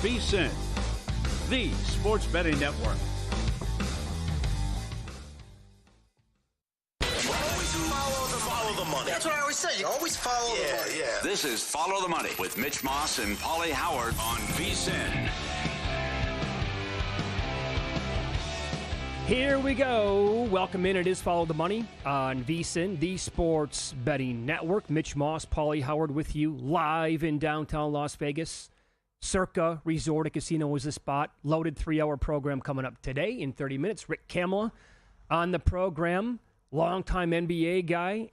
VSiN, the sports betting network. Follow the money. That's what I always say. You always follow the money. Yeah. This is Follow the Money with Mitch Moss and Paulie Howard on VSiN. Here we go. Welcome in. It is Follow the Money on VSiN, the sports betting network. Mitch Moss, Paulie Howard with you live in downtown Las Vegas. Circa Resort and Casino is the spot. Loaded 3-hour program coming up today in 30 minutes. Rick Kamla on the program. Longtime NBA guy.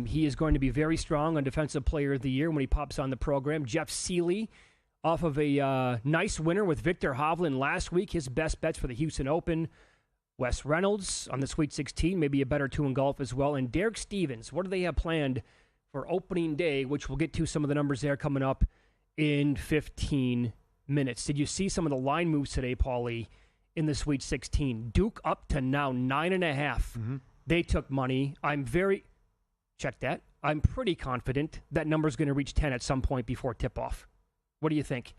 He is going to be very strong on Defensive Player of the Year when he pops on the program. Jeff Seeley off of a nice winner with Victor Hovland last week. His best bets for the Houston Open. Wes Reynolds on the Sweet 16, maybe a better two in golf as well. And Derek Stevens, what do they have planned for opening day, which we'll get to some of the numbers there coming up in 15 minutes. Did you see some of the line moves today, Paulie, in the Sweet 16? Duke up to now 9.5. Mm-hmm. They took money. Check that. I'm pretty confident that number's going to reach 10 at some point before tip-off. What do you think?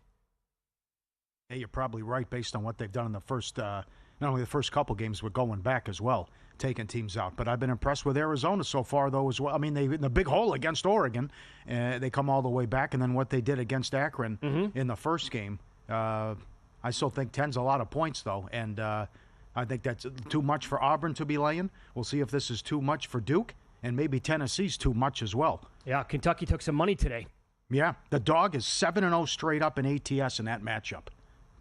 Hey, you're probably right based on what they've done in the first, not only the first couple games, but going back as well, taking teams out. But I've been impressed with Arizona so far, though, as well. I mean, they in the big hole against Oregon, they come all the way back, and then what they did against Akron in the first game. I still think 10's a lot of points, though, and I think that's too much for Auburn to be laying. We'll see if this is too much for Duke, and maybe Tennessee's too much as well. Yeah, Kentucky took some money today. Yeah, the dog is 7-0 straight up in ATS in that matchup.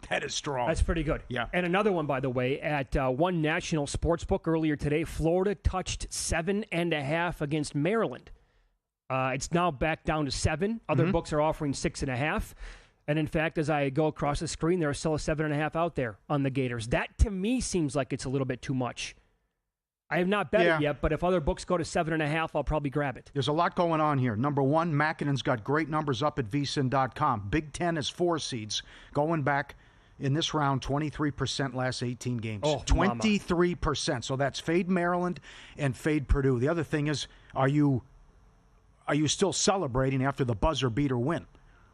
That is strong. That's pretty good. Yeah. And another one, by the way, at one national sports book earlier today, Florida touched 7.5 against Maryland. It's now back down to 7. Other books are offering 6.5. And in fact, as I go across the screen, there's still a 7.5 out there on the Gators. That, to me, seems like it's a little bit too much. I have not bet it yet, but if other books go to 7.5, I'll probably grab it. There's a lot going on here. Number one, Makinen's got great numbers up at VSiN.com. Big Ten is 4 seeds. Going back in this round, 23% last 18 games. Oh, 23%. So that's fade Maryland and fade Purdue. The other thing is, are you still celebrating after the buzzer beater win?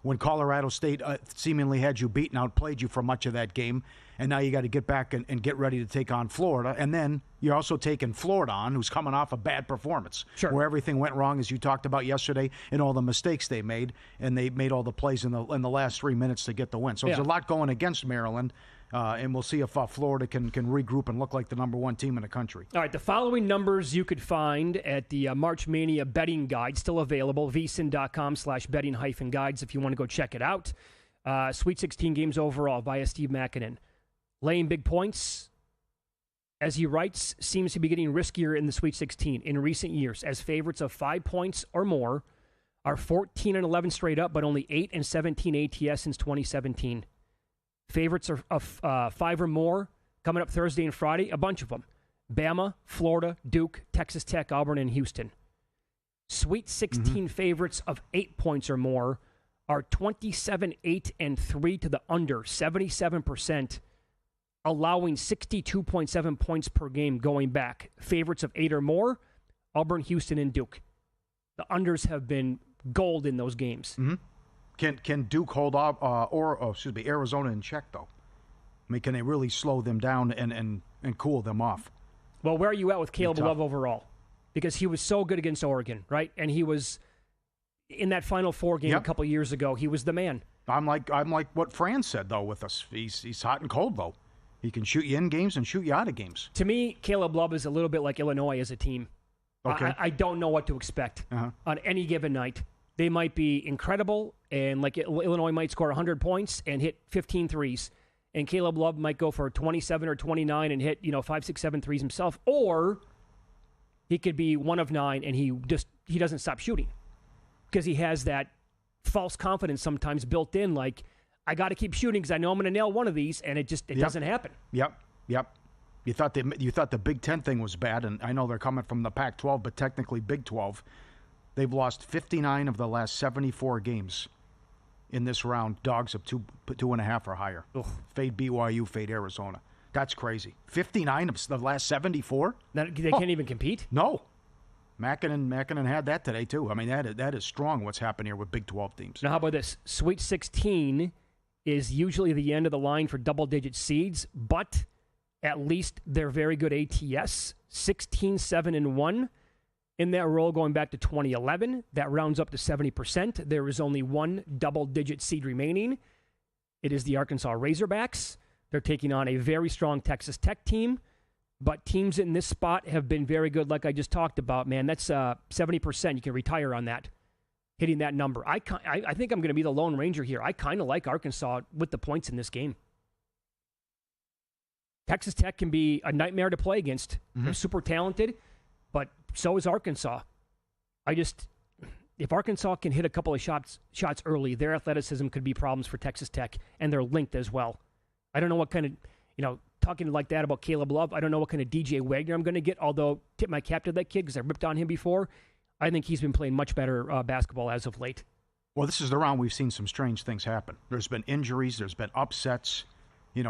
When Colorado State seemingly had you beaten, outplayed you for much of that game, and now you got to get back and get ready to take on Florida. And then you're also taking Florida on, who's coming off a bad performance, where everything went wrong, as you talked about yesterday, and all the mistakes they made, and they made all the plays in the last 3 minutes to get the win. So there's a lot going against Maryland, and we'll see if Florida can regroup and look like the number one team in the country. All right, the following numbers you could find at the March Mania betting guide, still available, vsin.com/betting-guides if you want to go check it out. Sweet 16 games overall via Steve Makinen. Laying big points, as he writes, seems to be getting riskier in the Sweet 16 in recent years, as favorites of 5 points or more are 14-11 straight up, but only 8-17 ATS since 2017. Favorites of 5 or more coming up Thursday and Friday, a bunch of them. Bama, Florida, Duke, Texas Tech, Auburn, and Houston. Sweet 16 favorites of 8 points or more are 27-8-3 to the under, 77%, allowing 62.7 points per game going back. Favorites of 8 or more, Auburn, Houston, and Duke. The unders have been gold in those games. Mm-hmm. Can Duke hold Arizona in check, though? I mean, can they really slow them down and cool them off? Well, where are you at with Caleb Love overall? Because he was so good against Oregon, right? And he was in that Final Four game a couple years ago. He was the man. I'm like what Fran said, though, with us. He's hot and cold, though. He can shoot you in games and shoot you out of games. To me, Caleb Love is a little bit like Illinois as a team. Okay. I don't know what to expect on any given night. They might be incredible, and like Illinois might score 100 points and hit 15 threes, and Caleb Love might go for 27 or 29 and hit 5, 6, 7 threes himself, or he could be 1 of 9 and he doesn't stop shooting because he has that false confidence sometimes built in, like, I got to keep shooting because I know I'm going to nail one of these, and it doesn't happen. Yep. You thought the Big Ten thing was bad, and I know they're coming from the Pac-12, but technically Big 12. They've lost 59 of the last 74 games in this round. Dogs of 2.5 or higher. Ugh. Fade BYU, fade Arizona. That's crazy. 59 of the last 74? They can't even compete? No. Makinen had that today, too. I mean, that is strong what's happened here with Big 12 teams. Now, how about this? Sweet 16 is usually the end of the line for double-digit seeds, but at least they're very good ATS, 16-7-1 in that role going back to 2011. That rounds up to 70%. There is only one double-digit seed remaining. It is the Arkansas Razorbacks. They're taking on a very strong Texas Tech team, but teams in this spot have been very good, like I just talked about, man. That's 70%. You can retire on that, hitting that number. I think I'm going to be the Lone Ranger here. I kind of like Arkansas with the points in this game. Texas Tech can be a nightmare to play against. Mm-hmm. They're super talented, but so is Arkansas. If Arkansas can hit a couple of shots early, their athleticism could be problems for Texas Tech, and they're linked as well. I don't know what kind of, talking like that about Caleb Love, I don't know what kind of DJ Wagner I'm going to get, although tip my cap to that kid because I ripped on him before. I think he's been playing much better basketball as of late. Well, this is the round we've seen some strange things happen. There's been injuries. There's been upsets.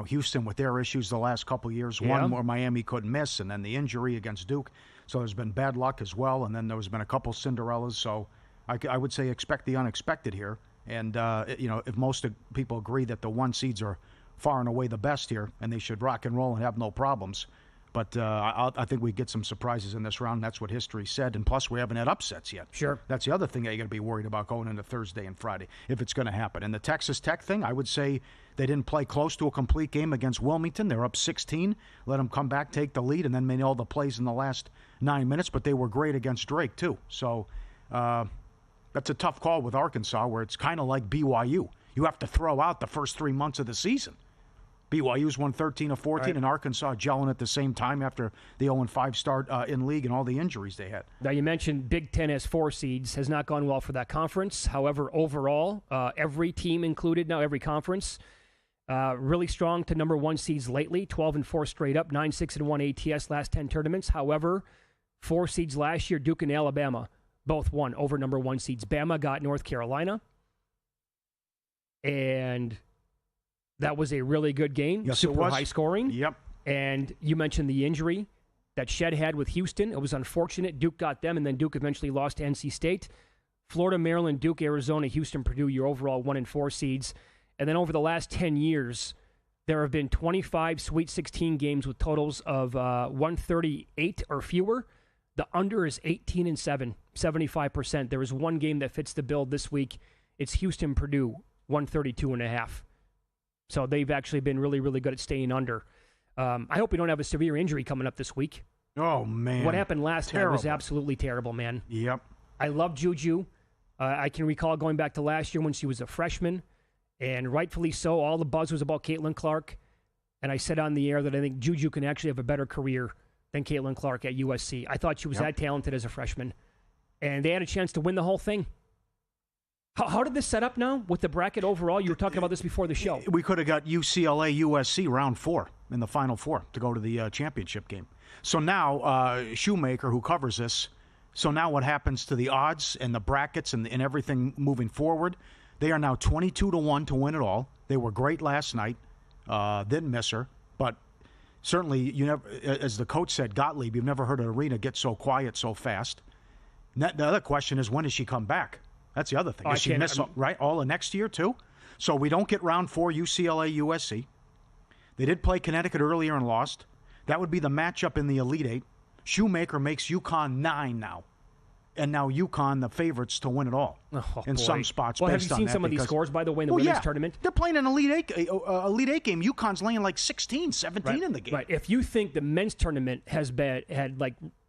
Houston with their issues the last couple of years. Yeah. One where Miami couldn't miss, and then the injury against Duke. So there's been bad luck as well, and then there's been a couple Cinderellas. So I would say expect the unexpected here. And, if most people agree that the 1 seeds are far and away the best here, and they should rock and roll and have no problems. But I think we get some surprises in this round. That's what history said. And plus, we haven't had upsets yet. Sure. That's the other thing that you got to be worried about going into Thursday and Friday, if it's going to happen. And the Texas Tech thing, I would say they didn't play close to a complete game against Wilmington. They're up 16. Let them come back, take the lead, and then made all the plays in the last 9 minutes. But they were great against Drake, too. So that's a tough call with Arkansas, where it's kind of like BYU. You have to throw out the first 3 months of the season. BYU's won 13 of 14, right, and Arkansas gelling at the same time after the 0-5 start in league and all the injuries they had. Now, you mentioned Big Ten has 4 seeds. Has not gone well for that conference. However, overall, every team included now, every conference, really strong to number 1 seeds lately, 12-4 straight up, 9-6-1 ATS last 10 tournaments. However, 4 seeds last year, Duke and Alabama, both won over number 1 seeds. Bama got North Carolina, and that was a really good game. Yes, super it was. high scoring. Yep. And you mentioned the injury that Shed had with Houston. It was unfortunate. Duke got them, and then Duke eventually lost to NC State. Florida, Maryland, Duke, Arizona, Houston, Purdue, your overall 1-4 seeds. And then over the last 10 years, there have been 25 Sweet 16 games with totals of 138 or fewer. The under is 18-7, 75%. There is one game that fits the bill this week. It's Houston-Purdue, 132.5. So they've actually been really, really good at staying under. I hope we don't have a severe injury coming up this week. Oh, man. What happened last night was absolutely terrible, man. Yep. I love Juju. I can recall going back to last year when she was a freshman, and rightfully so, all the buzz was about Caitlin Clark. And I said on the air that I think Juju can actually have a better career than Caitlin Clark at USC. I thought she was that talented as a freshman. And they had a chance to win the whole thing. How did this set up now with the bracket overall? You were talking about this before the show. We could have got UCLA, USC round 4 in the Final Four to go to the championship game. So now, Shoemaker, who covers this, so now what happens to the odds and the brackets and everything moving forward? They are now 22-1 to win it all. They were great last night. Didn't miss her. But certainly, you never, as the coach said, Gottlieb, you've never heard an arena get so quiet so fast. The other question is, when does she come back? That's the other thing. Does she miss all of next year, too? So we don't get round 4 UCLA, USC. They did play Connecticut earlier and lost. That would be the matchup in the Elite Eight. Shoemaker makes UConn 9 now. And now UConn, the favorites to win it all in some spots. Well, have you seen some of these scores, by the way, in the women's tournament? They're playing an Elite Eight game. UConn's laying like 16, 17 in the game. Right. If you think the men's tournament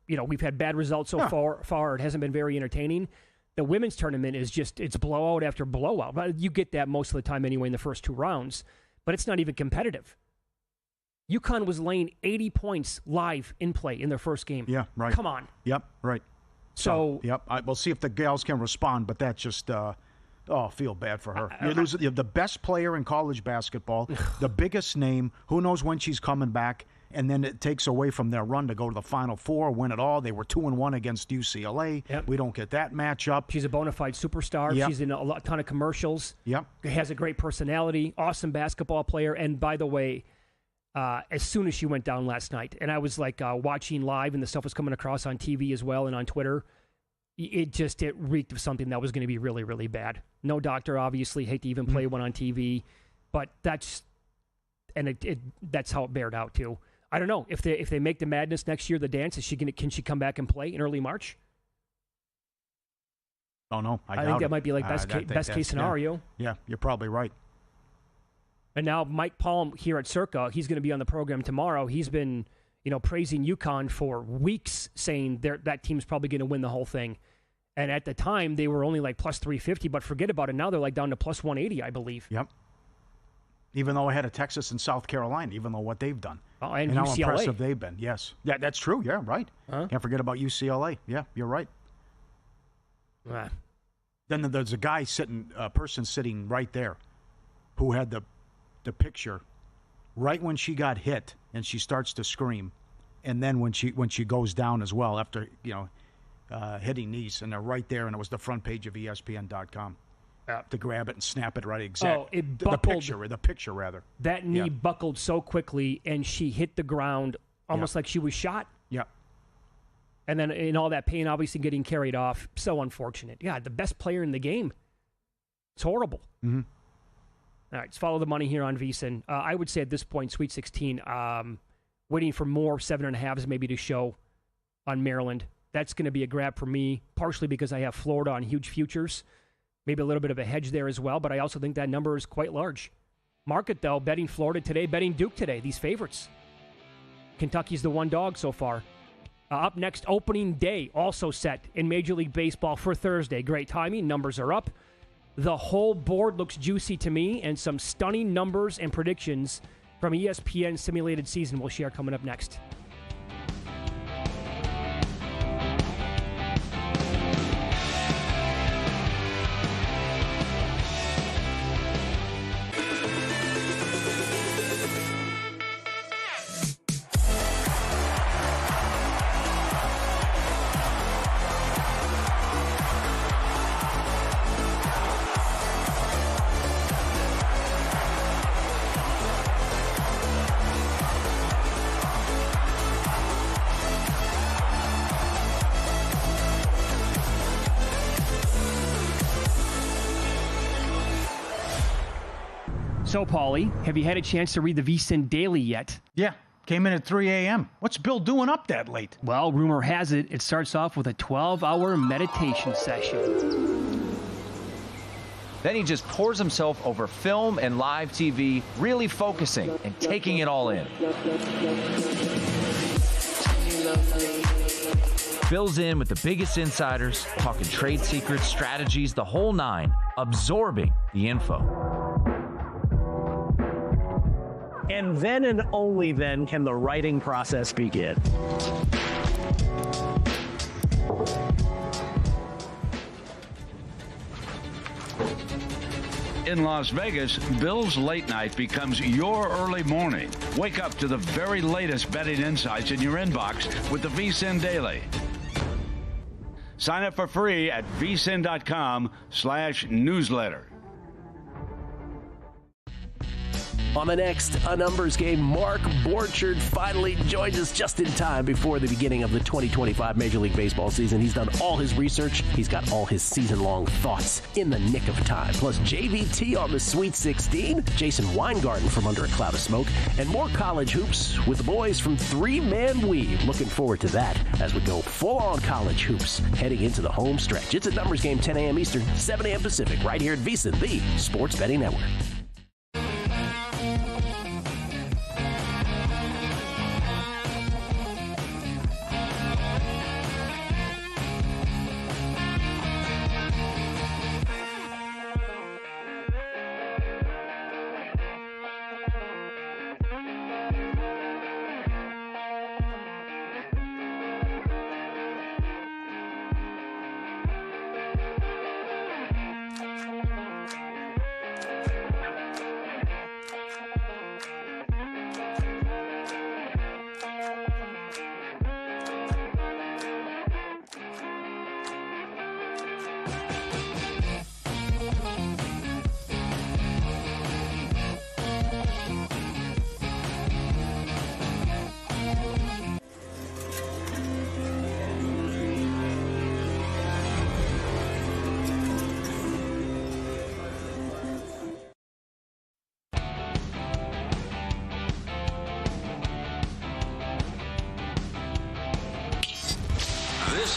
we've had bad results so far, it hasn't been very entertaining. The women's tournament is it's blowout after blowout. You get that most of the time anyway in the first 2 rounds, but it's not even competitive. UConn was laying 80 points live in play in their first game. Yeah, right. Come on. Yep, right. So we'll see if the gals can respond, but that's just, feel bad for her. You lose the best player in college basketball, the biggest name, who knows when she's coming back, and then it takes away from their run to go to the Final Four, win it all. They were 2-1 against UCLA. Yep. We don't get that matchup. She's a bona fide superstar. Yep. She's in a ton of commercials. Yep. Has a great personality, awesome basketball player. And by the way, as soon as she went down last night, and I was like watching live, and the stuff was coming across on TV as well and on Twitter, it reeked of something that was going to be really, really bad. No doctor, obviously. Hate to even play one on TV. But that's how it bared out too. I don't know if they make the Madness next year, the dance. Can she come back and play in early March? Oh no, I think that it. might be like best case scenario. Yeah, you're probably right. And now Mike Palm here at Circa, he's going to be on the program tomorrow. He's been praising UConn for weeks, saying that team's probably going to win the whole thing. And at the time, they were only like plus 350, but forget about it. Now they're like down to plus 180, I believe. Yep. Even though ahead of Texas and South Carolina, even though what they've done. Oh, and how UCLA. impressive they've been. Yes. Yeah, that's true. Yeah, right. Can't forget about UCLA. Yeah, you're right. Then there's a person sitting right there who had the picture right when she got hit and she starts to scream. And then when she goes down as well after, hitting knees, and they're right there, and it was the front page of ESPN.com to grab it and snap it right exactly. Oh, it buckled. The picture rather. That knee buckled so quickly, and she hit the ground almost like she was shot. Yeah. And then in all that pain, obviously getting carried off. So unfortunate. Yeah, the best player in the game. It's horrible. Mm-hmm. All right, let's follow the money here on VSiN. I would say at this point, Sweet 16, waiting for more 7.5s maybe to show on Maryland. That's going to be a grab for me, partially because I have Florida on huge futures. Maybe a little bit of a hedge there as well, but I also think that number is quite large. Market, though, betting Florida today, betting Duke today, these favorites. Kentucky's the one dog so far. Up next, opening day also set in Major League Baseball for Thursday. Great timing. Numbers are up. The whole board looks juicy to me, and some stunning numbers and predictions from ESPN Simulated Season we'll share coming up next. So, Paulie, have you had a chance to read the VSiN Daily yet? Yeah, came in at 3 a.m. What's Bill doing up that late? Well, rumor has it, it starts off with a 12-hour meditation session. Then he just pours himself over film and live TV, really focusing and taking it all in. Fills in with the biggest insiders, talking trade secrets, strategies, the whole nine, absorbing the info. And then and only then can the writing process begin. In Las Vegas, Bill's late night becomes your early morning. Wake up to the very latest betting insights in your inbox with the VSiN Daily. Sign up for free at vsin.com/newsletter. On the next A Numbers Game, Mark Borchard finally joins us just in time before the beginning of the 2025 Major League Baseball season. He's done all his research. He's got all his season-long thoughts in the nick of time. Plus JVT on the Sweet 16, Jason Weingarten from Under a Cloud of Smoke, and more college hoops with the boys from Three Man Weave. Looking forward to that as we go full-on college hoops heading into the home stretch. It's A Numbers Game, 10 a.m. Eastern, 7 a.m. Pacific, right here at VSiN, the Sports Betting Network.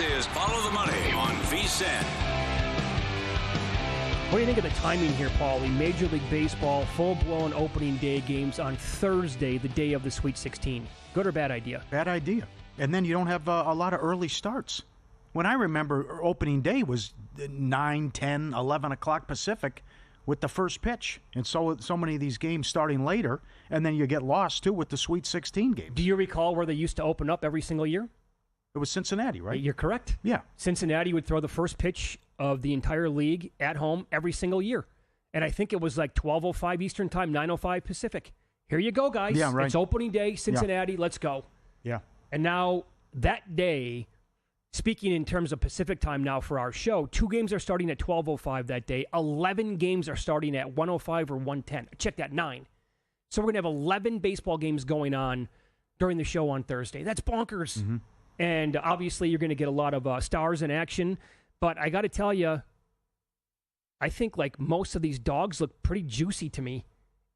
This is Follow the Money on VSiN. What do you think of the timing here, Paulie? Major League Baseball, full-blown opening day games on Thursday, the day of the Sweet 16. Good or bad idea? Bad idea. And then you don't have a lot of early starts. When I remember, opening day was 9, 10, 11 o'clock Pacific with the first pitch. And so many of these games starting later, and then you get lost, too, with the Sweet 16 games. Do you recall where they used to open up every single year? It was Cincinnati, right? You're correct. Yeah. Cincinnati would throw the first pitch of the entire league at home every single year. And I think it was like 12:05 Eastern Time, 9:05 Pacific. Here you go, guys. Yeah, right. It's opening day, Cincinnati. Let's go. Yeah. And now that day, speaking in terms of Pacific time now for our show, 2 games are starting at 12:05 that day. 11 games are starting at 1:05 or 1:10. Check that, 9. So we're going to have 11 baseball games going on during the show on Thursday. That's bonkers. Mm-hmm. And obviously you're going to get a lot of stars in action. But I got to tell you, I think like most of these dogs look pretty juicy to me.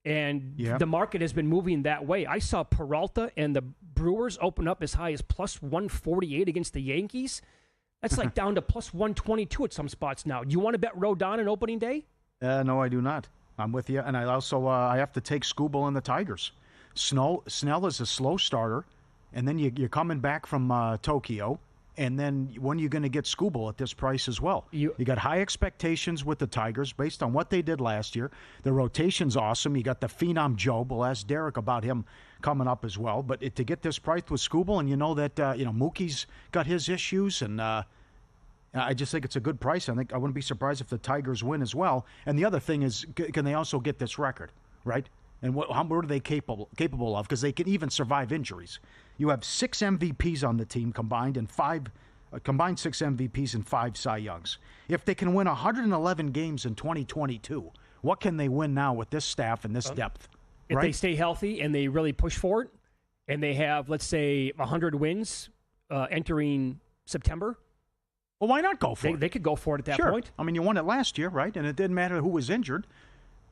And the market has been moving that way. I saw Peralta and the Brewers open up as high as plus 148 against the Yankees. That's like down to plus 122 at some spots now. Do you want to bet Rodon on opening day? No, I do not. I'm with you. And I also I have to take Skubal and the Tigers. Snell is a slow starter. And then you're coming back from Tokyo. And then when are you going to get Skubal at this price as well? You got high expectations with the Tigers based on what they did last year. The rotation's awesome. You got the phenom Joe. We'll ask Derek about him coming up as well. But to get this price with Skubal, and you know that Mookie's got his issues, and I just think it's a good price. I wouldn't be surprised if the Tigers win as well. And the other thing is, can they also get this record, right? And what are they capable of? Because they can even survive injuries. You have 6 MVPs on the team combined, and 6 MVPs and 5 Cy Youngs. If they can win 111 games in 2022, what can they win now with this staff and this depth? If they stay healthy and they really push for it, and they have, let's say, 100 wins entering September. Well, why not go for it? They could go for it at that point. I mean, you won it last year, right? And it didn't matter who was injured.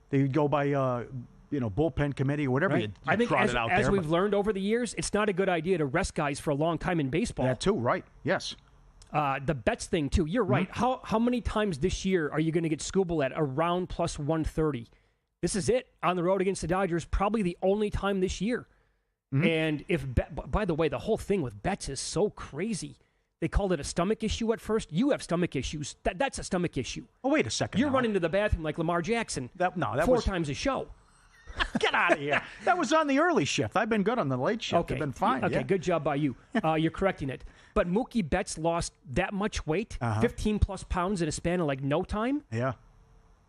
They'd go by bullpen committee or whatever you I think trotted out there. As we've learned over the years, it's not a good idea to rest guys for a long time in baseball. That too, right? Yes. The bets thing too. You're right. How many times this year are you going to get Skubal at around plus 130? This is it on the road against the Dodgers. Probably the only time this year. Mm-hmm. And by the way, the whole thing with bets is so crazy. They called it a stomach issue at first. You have stomach issues. That's a stomach issue. Oh, wait a second. You're running to the bathroom like Lamar Jackson. That 4 was times a show. Get out of here. That was on the early shift. I've been good on the late shift. Okay. I've been fine. Okay, good job by you. You're correcting it. But Mookie Betts lost that much weight, 15-plus pounds in a span of like no time. Yeah.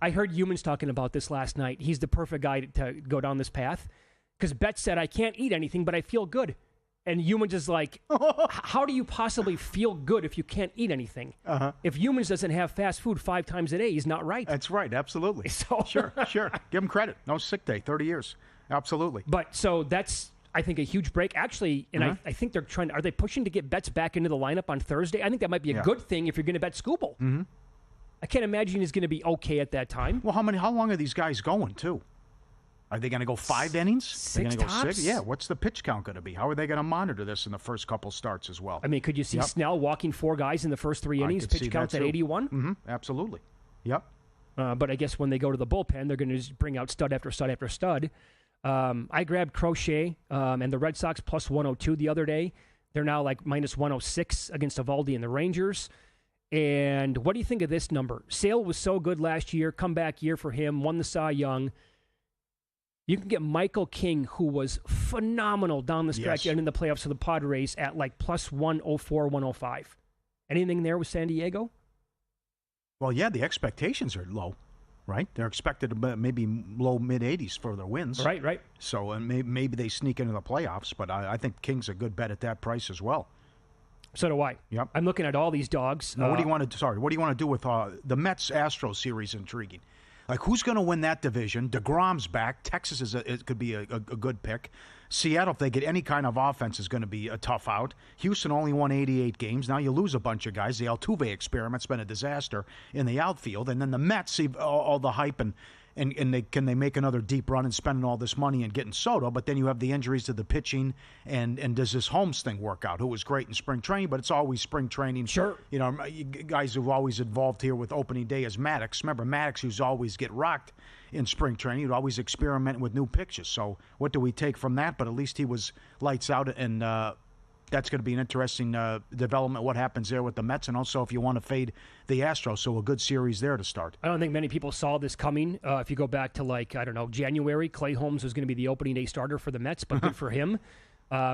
I heard Humans talking about this last night. He's the perfect guy to go down this path. Because Betts said, I can't eat anything, but I feel good. And Humans is like, how do you possibly feel good if you can't eat anything? If Humans doesn't have fast food 5 times a day, he's not right. That's right, absolutely. So Sure. Give him credit. No sick day, 30 years. Absolutely. But so that's, I think, a huge break. Actually, and I think they're are they pushing to get Betts back into the lineup on Thursday? I think that might be a good thing if you're going to bet Skubal. Mm-hmm. I can't imagine he's going to be okay at that time. Well, how long are these guys going, too? Are they going to go 5 innings? 6 go tops? 6? Yeah, what's the pitch count going to be? How are they going to monitor this in the first couple starts as well? I mean, could you see Snell walking 4 guys in the first 3 innings? Pitch counts at 81? Mm-hmm, absolutely. Yep. But I guess when they go to the bullpen, they're going to just bring out stud after stud after stud. I grabbed Crochet and the Red Sox plus 102 the other day. They're now like minus 106 against Eovaldi and the Rangers. And what do you think of this number? Sale was so good last year, comeback year for him, won the Cy Young. You can get Michael King, who was phenomenal down the stretch and in the playoffs for the Padres at like plus 104, 105. Anything there with San Diego? Well, yeah, the expectations are low, right? They're expected to maybe low mid-80s for their wins. Right. So maybe they sneak into the playoffs, but I think King's a good bet at that price as well. So do I. Yep. I'm looking at all these dogs. Now, what do you want to do with the Mets-Astros series? Intriguing. Like, who's going to win that division? DeGrom's back. Texas could be a good pick. Seattle, if they get any kind of offense, is going to be a tough out. Houston only won 88 games. Now you lose a bunch of guys. The Altuve experiment's been a disaster in the outfield. And then the Mets see all the hype And can they make another deep run and spending all this money and getting Soto? But then you have the injuries to the pitching, and does this Holmes thing work out? Who was great in spring training, but it's always spring training. Sure. You know, guys who've always involved here with opening day is Maddox. Remember, Maddox used to always get rocked in spring training. He'd always experiment with new pitches. So what do we take from that? But at least he was lights out, and that's going to be an interesting development, what happens there with the Mets, and also if you want to fade the Astros. So a good series there to start. I don't think many people saw this coming. If you go back to, January, Clay Holmes was going to be the opening day starter for the Mets, but good for him.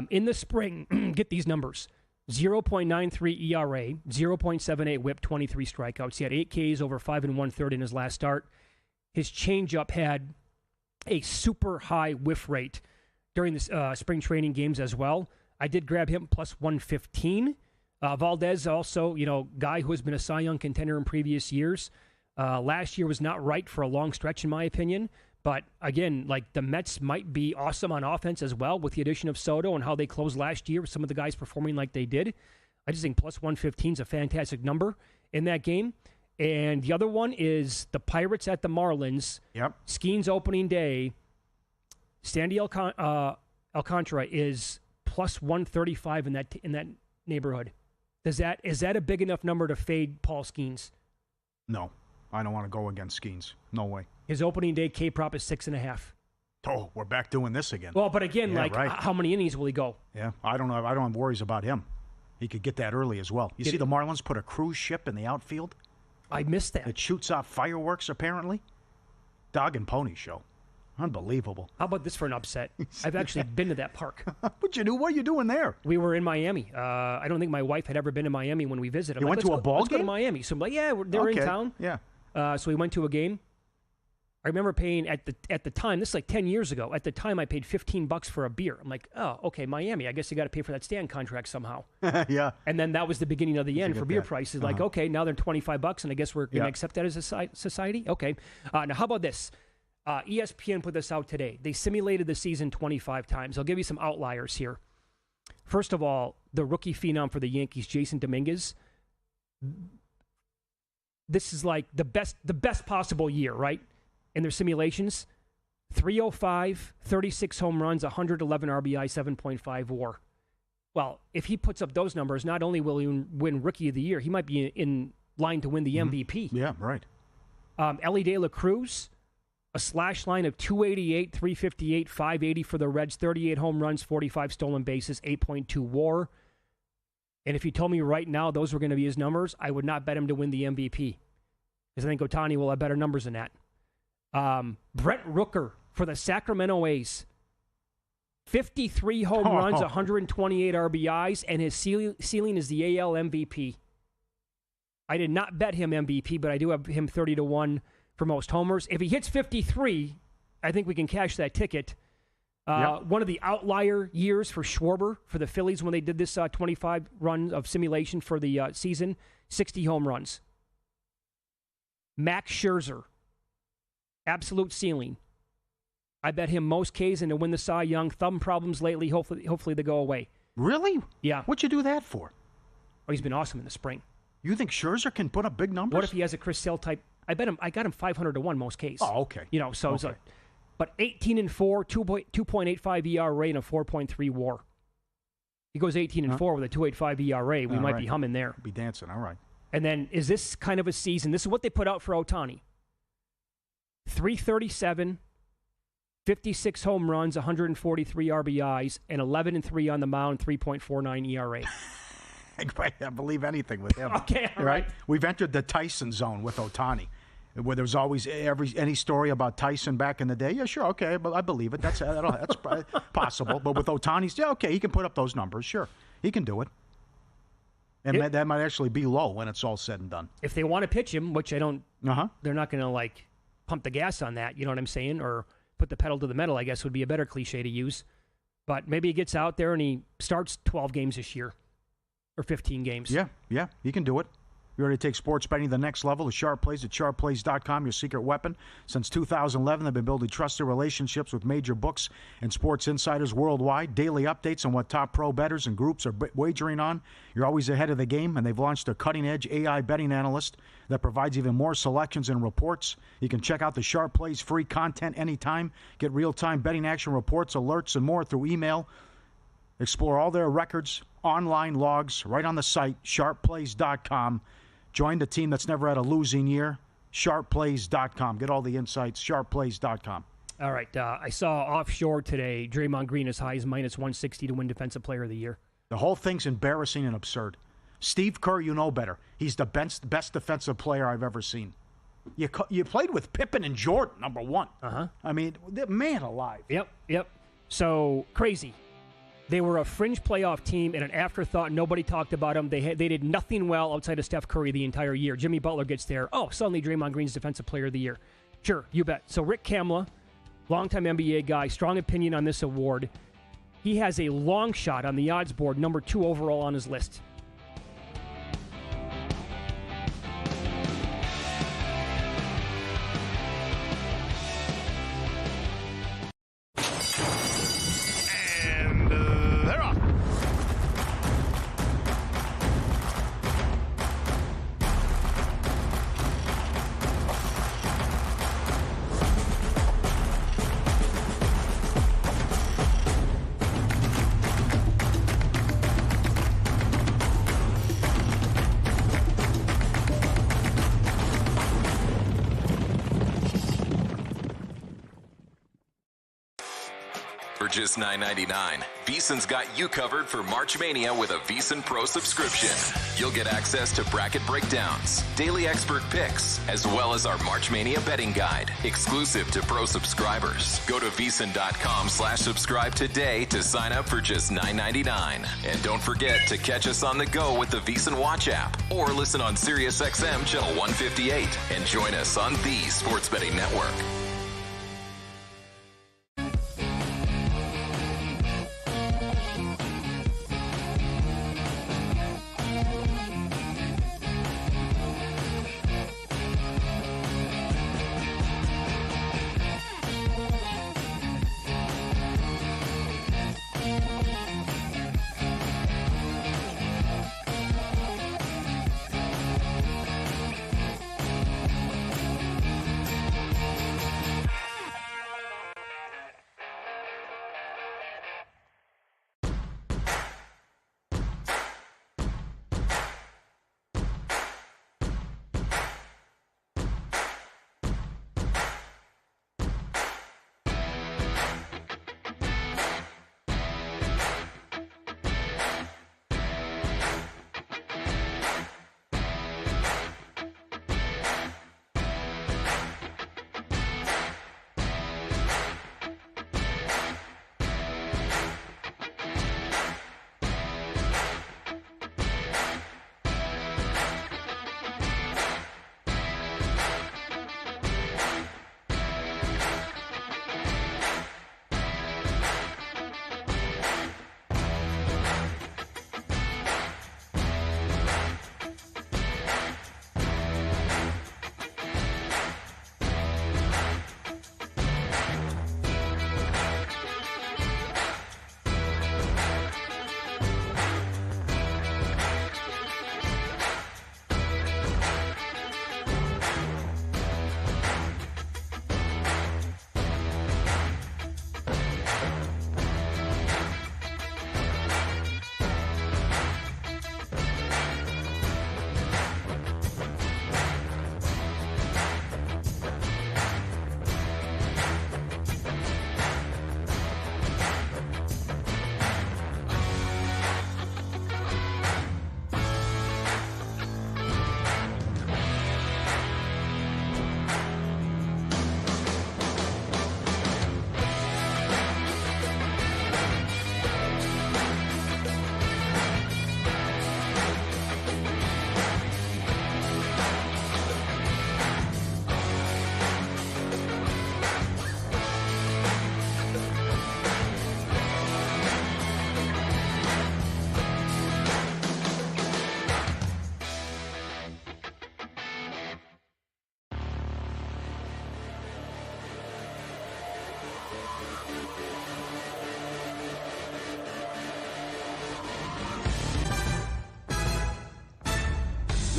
In the spring, get these numbers. 0.93 ERA, 0.78 whip, 23 strikeouts. He had 8 Ks over 5 1/3 in his last start. His changeup had a super high whiff rate during the spring training games as well. I did grab him plus 115. Valdez also, guy who has been a Cy Young contender in previous years. Last year was not right for a long stretch, in my opinion. But again, the Mets might be awesome on offense as well with the addition of Soto and how they closed last year with some of the guys performing like they did. I just think plus 115 is a fantastic number in that game. And the other one is the Pirates at the Marlins. Yep. Skeens opening day. Sandy Alcantara is plus 135 in that neighborhood. Is that a big enough number to fade Paul Skeens? No, I don't want to go against Skeens. No way. His opening day K prop is 6.5. Oh, we're back doing this again. Well, but again, right. How many innings will he go? Yeah, I don't know. I don't have worries about him. He could get that early as well. You see the Marlins put a cruise ship in the outfield? I missed that. It shoots off fireworks, apparently. Dog and pony show. Unbelievable. How about this for an upset? I've actually been to that park. What'd you do? What are you doing there? We were in Miami. I don't think my wife had ever been to Miami when we visited. You went to a ball game? Let's go to game? Miami. So I'm like, yeah, they're in town. Yeah. So we went to a game. I remember paying at the time, this is like 10 years ago, at the time I paid $15 for a beer. I'm like, oh, okay, Miami. I guess you got to pay for that stand contract somehow. Yeah. And then that was the beginning of the end for beer prices. Like, okay, now they're $25 and I guess we're going to accept that as a society? Okay. Now how about this? ESPN put this out today. They simulated the season 25 times. I'll give you some outliers here. First of all, the rookie phenom for the Yankees, Jason Dominguez. This is like the best possible year, right? In their simulations, 305, 36 home runs, 111 RBI, 7.5 WAR. Well, if he puts up those numbers, not only will he win Rookie of the Year, he might be in line to win the MVP. Yeah, right. Ellie De La Cruz, a slash line of 288, 358, 580 for the Reds, 38 home runs, 45 stolen bases, 8.2 WAR. And if you told me right now those were going to be his numbers, I would not bet him to win the MVP. Because I think Ohtani will have better numbers than that. Brett Rooker for the Sacramento A's. 53 home runs, 128 RBIs, and his ceiling is the AL MVP. I did not bet him MVP, but I do have him 30-1 for most homers. If he hits 53, I think we can cash that ticket. One of the outlier years for Schwarber for the Phillies when they did this 25 run of simulation for the season, 60 home runs. Max Scherzer, absolute ceiling. I bet him most Ks and to win the Cy Young. Thumb problems lately. Hopefully they go away. Really? Yeah. What'd you do that for? Oh, he's been awesome in the spring. You think Scherzer can put up big numbers? What if he has a Chris Sale type? I got him 500-1 most Ks. Oh, okay. But 18-4, 2.85 ERA and a 4.3 WAR. He goes 18-4 with a 2.85 ERA. We might be humming there. Be dancing. All right. And then is this kind of a season? This is what they put out for Ohtani. 337, 56 home runs, 143 RBIs, and 11-3 on the mound, 3.49 ERA. I believe anything with him. Okay, all right. We've entered the Tyson zone with Ohtani, where there's always any story about Tyson back in the day. Yeah, sure, okay, but I believe it. That's possible. But with Ohtani's, yeah, okay, he can put up those numbers. Sure, he can do it. And that might actually be low when it's all said and done. If they want to pitch him, which I don't, they're not going to pump the gas on that. You know what I'm saying? Or put the pedal to the metal, I guess would be a better cliche to use. But maybe he gets out there and he starts 12 games this year. Or 15 games. Yeah, he can do it. You're ready to take sports betting to the next level? The Sharp Plays at sharpplays.com, your secret weapon. Since 2011, they've been building trusted relationships with major books and sports insiders worldwide. Daily updates on what top pro bettors and groups are wagering on. You're always ahead of the game, and they've launched a cutting-edge AI betting analyst that provides even more selections and reports. You can check out the Sharp Plays free content anytime. Get real-time betting action reports, alerts, and more through email. Explore all their records, online logs, right on the site, sharpplays.com. Join the team that's never had a losing year, sharpplays.com. Get all the insights, sharpplays.com. All right. I saw offshore today, Draymond Green as high as minus 160 to win Defensive Player of the Year. The whole thing's embarrassing and absurd. Steve Kerr, you know better. He's the best defensive player I've ever seen. You played with Pippen and Jordan, number one. I mean, man alive. Yep. So, crazy. They were a fringe playoff team and an afterthought. Nobody talked about them. They did nothing well outside of Steph Curry the entire year. Jimmy Butler gets there. Oh, suddenly Draymond Green's Defensive Player of the Year. Sure, you bet. So Rick Kamla, longtime NBA guy, strong opinion on this award. He has a long shot on the odds board, number 2 overall on his list. Just $9.99. VSiN's got you covered for March Mania with a VSiN Pro subscription. You'll get access to bracket breakdowns, daily expert picks, as well as our March Mania betting guide, exclusive to Pro subscribers. Go to VSiN.com/subscribe today to sign up for just $9.99. And don't forget to catch us on the go with the VSiN Watch app or listen on SiriusXM Channel 158 and join us on the Sports Betting Network.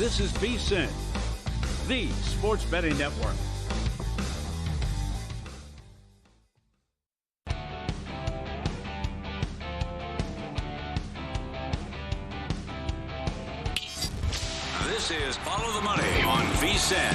This is VSiN, the sports betting network. This is Follow the Money on VSiN.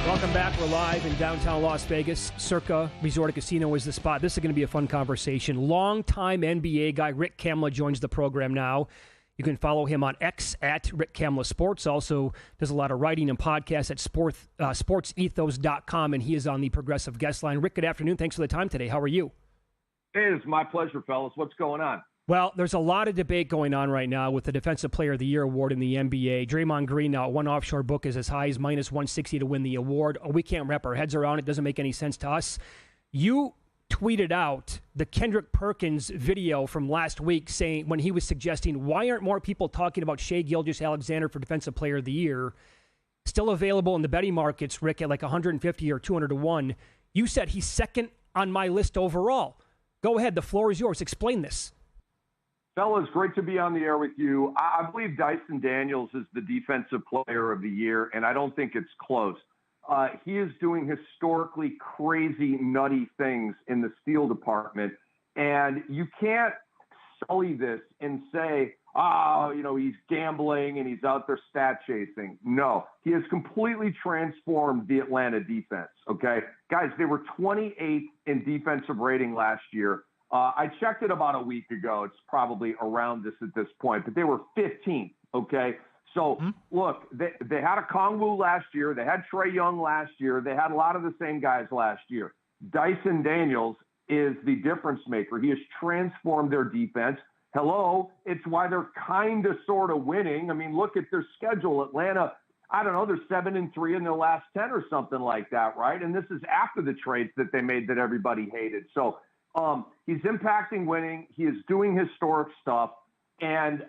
Welcome back. We're live in downtown Las Vegas. Circa Resort and Casino is the spot. This is going to be a fun conversation. Longtime NBA guy Rick Kamla joins the program now. You can follow him on X at Rick Kamla Sports. Also does a lot of writing and podcasts at sportsethos.com, and he is on the Progressive Guest Line. Rick, good afternoon. Thanks for the time today. How are you? It is my pleasure, fellas. What's going on? Well, there's a lot of debate going on right now with the Defensive Player of the Year award in the NBA. Draymond Green now, one offshore book is as high as minus 160 to win the award. We can't wrap our heads around it. Doesn't make any sense to us. You tweeted out the Kendrick Perkins video from last week saying when he was suggesting, why aren't more people talking about Shai Gilgeous-Alexander for Defensive Player of the Year? Still available in the betting markets, Rick, at like 150 or 200 to 1. You said he's second on my list overall. Go ahead. The floor is yours. Explain this. Fellas, great to be on the air with you. I believe Dyson Daniels is the Defensive Player of the Year, and I don't think it's close. He is doing historically crazy, nutty things in the steal department, and you can't sully this and say, he's gambling and he's out there stat chasing. No, he has completely transformed the Atlanta defense, okay? Guys, they were 28th in defensive rating last year. I checked it about a week ago. It's probably around this at this point, but they were 15th, okay? So, look, they had a Kongwu last year. They had Trae Young last year. They had a lot of the same guys last year. Dyson Daniels is the difference maker. He has transformed their defense. Hello, it's why they're kind of sort of winning. I mean, look at their schedule. Atlanta, I don't know, they're 7-3 in their last 10 or something like that, right? And this is after the trades that they made that everybody hated. So, he's impacting winning. He is doing historic stuff. And,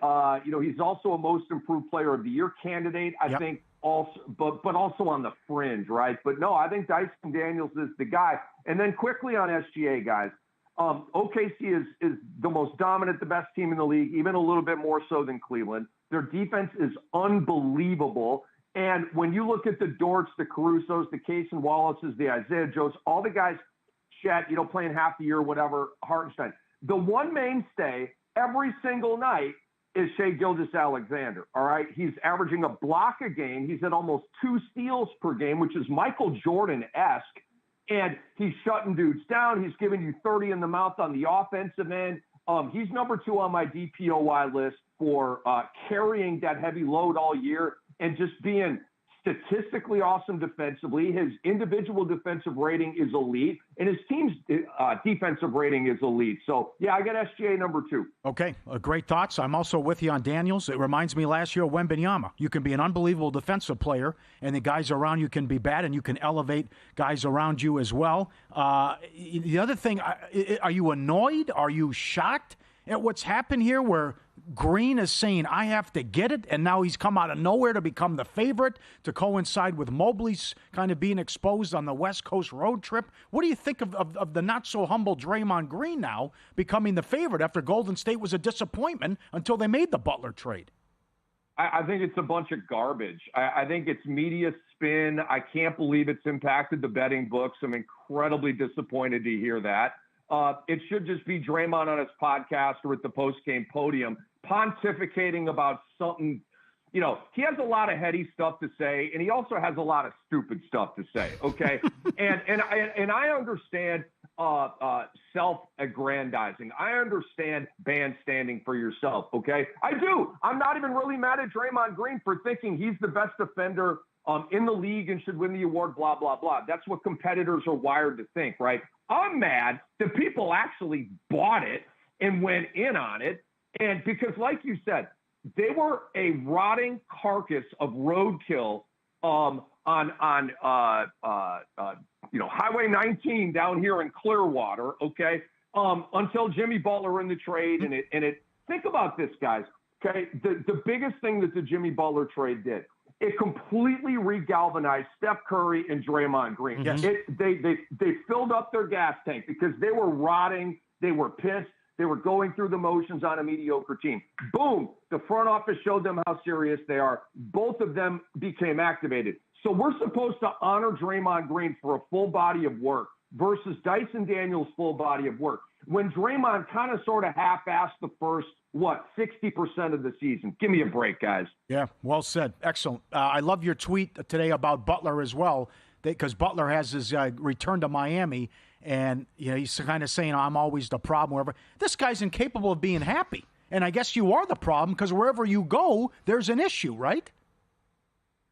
he's also a most improved player of the year candidate, I think, also, but also on the fringe, right? But no, I think Dyson Daniels is the guy. And then quickly on SGA, guys, OKC is the most dominant, the best team in the league, even a little bit more so than Cleveland. Their defense is unbelievable. And when you look at the Dorts, the Carusos, the Cason Wallaces, the Isaiah Joes, all the guys, Chet, playing half the year, whatever, Hartenstein. The one mainstay every single night is Shai Gilgeous-Alexander, all right? He's averaging a block a game. He's at almost 2 steals per game, which is Michael Jordan-esque. And he's shutting dudes down. He's giving you 30 in the mouth on the offensive end. He's number 2 on my DPOY list for carrying that heavy load all year and just being statistically awesome defensively. His individual defensive rating is elite, and his team's defensive rating is elite. So, yeah, I got SGA number 2. Okay, great thoughts. I'm also with you on Daniels. It reminds me last year of Wembanyama. You can be an unbelievable defensive player, and the guys around you can be bad, and you can elevate guys around you as well. The other thing, are you annoyed? Are you shocked at what's happened here where Green is saying, I have to get it, and now he's come out of nowhere to become the favorite to coincide with Mobley's kind of being exposed on the West Coast road trip? What do you think of the not-so-humble Draymond Green now becoming the favorite after Golden State was a disappointment until they made the Butler trade? I think it's a bunch of garbage. I think it's media spin. I can't believe it's impacted the betting books. I'm incredibly disappointed to hear that. It should just be Draymond on his podcast or at the post-game podium pontificating about something. He has a lot of heady stuff to say, and he also has a lot of stupid stuff to say, okay? and I understand self-aggrandizing. I understand bandstanding for yourself, okay? I do. I'm not even really mad at Draymond Green for thinking he's the best defender in the league and should win the award, blah, blah, blah. That's what competitors are wired to think, right? I'm mad that people actually bought it and went in on it. And because, like you said, they were a rotting carcass of roadkill on Highway 19 down here in Clearwater, okay, until Jimmy Butler in the trade. And it think about this, guys, okay? The biggest thing that the Jimmy Butler trade did, it completely re-galvanized Steph Curry and Draymond Green. Yes. They filled up their gas tank because they were rotting. They were pissed. They were going through the motions on a mediocre team. Boom, the front office showed them how serious they are. Both of them became activated. So we're supposed to honor Draymond Green for a full body of work versus Dyson Daniels' full body of work. When Draymond kind of sort of half-assed the first, 60% of the season. Give me a break, guys. Yeah, well said. Excellent. I love your tweet today about Butler as well, because Butler has his return to Miami, and he's kind of saying, I'm always the problem. Wherever. This guy's incapable of being happy. And I guess you are the problem, because wherever you go, there's an issue, right?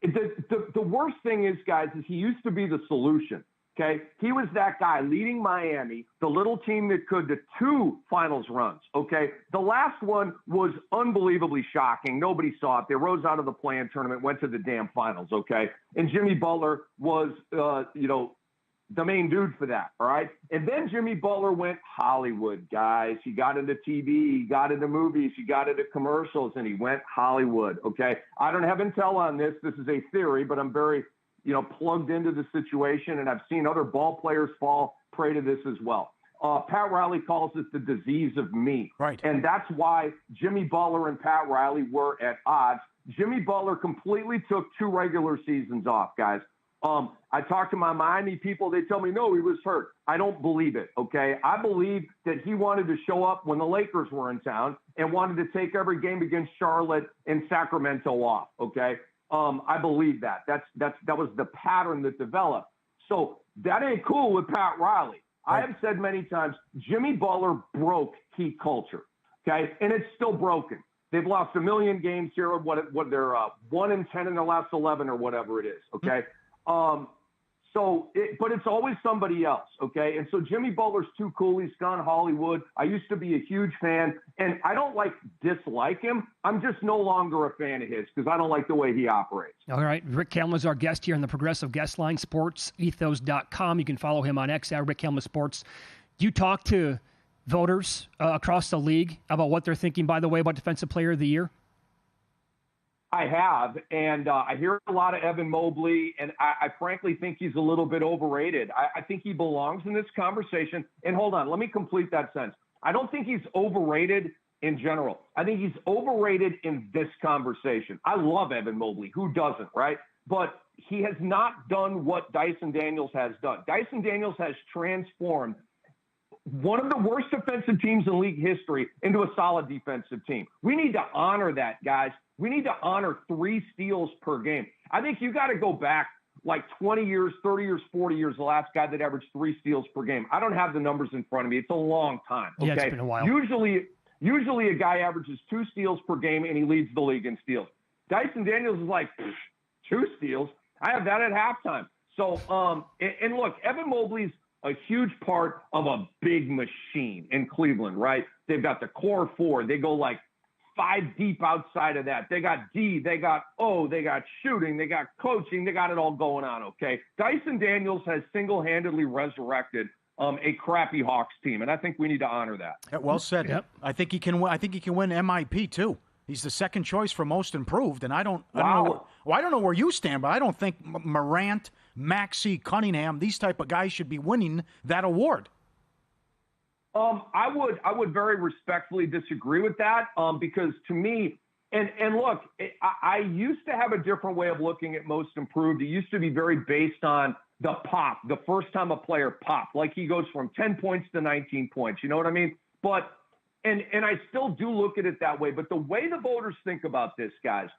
The worst thing is, guys, is he used to be the solution. Okay, he was that guy leading Miami, the little team that could, to 2 finals runs. Okay, the last one was unbelievably shocking. Nobody saw it. They rose out of the play-in tournament, went to the damn finals. Okay, and Jimmy Butler was, the main dude for that. All right, and then Jimmy Butler went Hollywood, guys. He got into TV, he got into movies, he got into commercials, and he went Hollywood. Okay, I don't have intel on this. This is a theory, but I'm very plugged into the situation, and I've seen other ball players fall prey to this as well. Pat Riley calls it the disease of me. Right. And that's why Jimmy Butler and Pat Riley were at odds. Jimmy Butler completely took 2 regular seasons off, guys. I talked to my Miami people. They tell me, no, he was hurt. I don't believe it, okay? I believe that he wanted to show up when the Lakers were in town and wanted to take every game against Charlotte and Sacramento off, okay? I believe that. That was the pattern that developed. So that ain't cool with Pat Riley. Right. I have said many times, Jimmy Butler broke Heat culture, okay? And it's still broken. They've lost 1 million games here. What they're 1-10 in their last 11 or whatever it is, okay? But it's always somebody else, okay? And so Jimmy Butler's too cool. He's gone Hollywood. I used to be a huge fan, and I don't dislike him. I'm just no longer a fan of his because I don't like the way he operates. All right. Rick Helm is our guest here on the Progressive Guest Line, sportsethos.com. You can follow him on X at Rick Helm Sports. Do you talk to voters across the league about what they're thinking, by the way, about Defensive Player of the Year? I have, and I hear a lot of Evan Mobley, and I frankly think he's a little bit overrated. I think he belongs in this conversation. And hold on, let me complete that sentence. I don't think he's overrated in general. I think he's overrated in this conversation. I love Evan Mobley. Who doesn't, right? But he has not done what Dyson Daniels has done. Dyson Daniels has transformed one of the worst defensive teams in league history into a solid defensive team. We need to honor that, guys. We need to honor 3 steals per game. I think you got to go back like 20 years, 30 years, 40 years, the last guy that averaged 3 steals per game. I don't have the numbers in front of me. It's a long time. Okay? Yeah, it's been a while. Usually a guy averages 2 steals per game and he leads the league in steals. Dyson Daniels is like, 2 steals? I have that at halftime. So, and look, Evan Mobley's a huge part of a big machine in Cleveland, right? They've got the core 4. They go like 5 deep outside of that. They got D, they got O, they got shooting, they got coaching, they got it all going on, okay? Dyson Daniels has single-handedly resurrected a crappy Hawks team, and I think we need to honor that. Yeah, well said. Yep. I think he can win MIP too. He's the second choice for most improved, and I don't know where you stand, but I don't think Morant, Maxey, Cunningham, these type of guys should be winning that award. I would very respectfully disagree with that because to me, and look, I used to have a different way of looking at most improved. It used to be very based on the pop, the first time a player popped, like he goes from 10 points to 19 points. You know what I mean? But and I still do look at it that way. But the way the voters think about this, guys,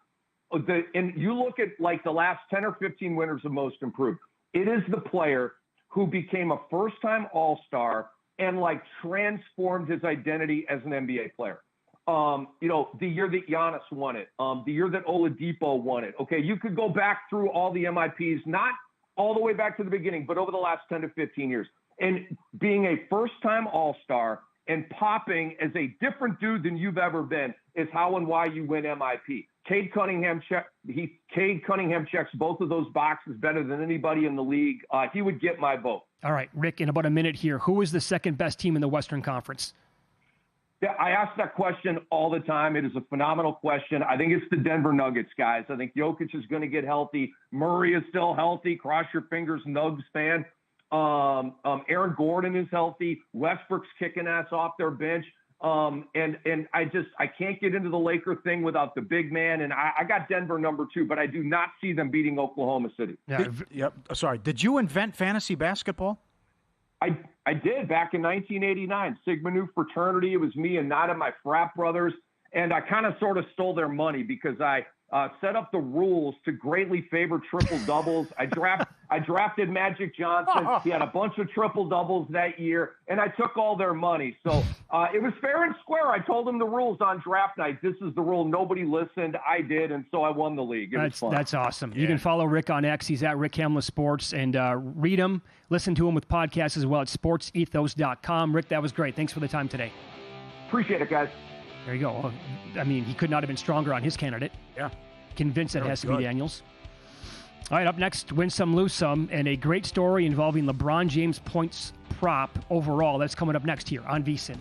and you look at like the last 10 or 15 winners of most improved, it is the player who became a first-time All-Star and like transformed his identity as an NBA player. The year that Giannis won it, the year that Oladipo won it. Okay, you could go back through all the MIPs, not all the way back to the beginning, but over the last 10 to 15 years. And being a first-time All-Star and popping as a different dude than you've ever been is how and why you win MIP. Cade Cunningham checks both of those boxes better than anybody in the league. He would get my vote. All right, Rick, in about a minute here, who is the second best team in the Western Conference? Yeah, I ask that question all the time. It is a phenomenal question. I think it's the Denver Nuggets, guys. I think Jokic is going to get healthy. Murray is still healthy. Cross your fingers, Nugs fan. Aaron Gordon is healthy. Westbrook's kicking ass off their bench. And I can't get into the Laker thing without the big man. And I got Denver number 2, but I do not see them beating Oklahoma City. Yep. Sorry. Did you invent fantasy basketball? I did back in 1989. Sigma Nu fraternity. It was me and 9 of my frat brothers. And I kind of sort of stole their money because I set up the rules to greatly favor triple doubles. I drafted Magic Johnson. He had a bunch of triple doubles that year, and I took all their money. So it was fair and square. I told them the rules on draft night. This is the rule. Nobody listened. I did, and so I won the league. It was fun. That's awesome. Yeah. You can follow Rick on X. He's at Rick Hamlin Sports, and read him, listen to him with podcasts as well at sportsethos.com. Rick, that was great. Thanks for the time today. Appreciate it, guys. There you go. I mean, he could not have been stronger on his candidate. Yeah. Convinced it has to be Daniels. All right, up next, win some, lose some, and a great story involving LeBron James points prop overall. That's coming up next here on VSiN.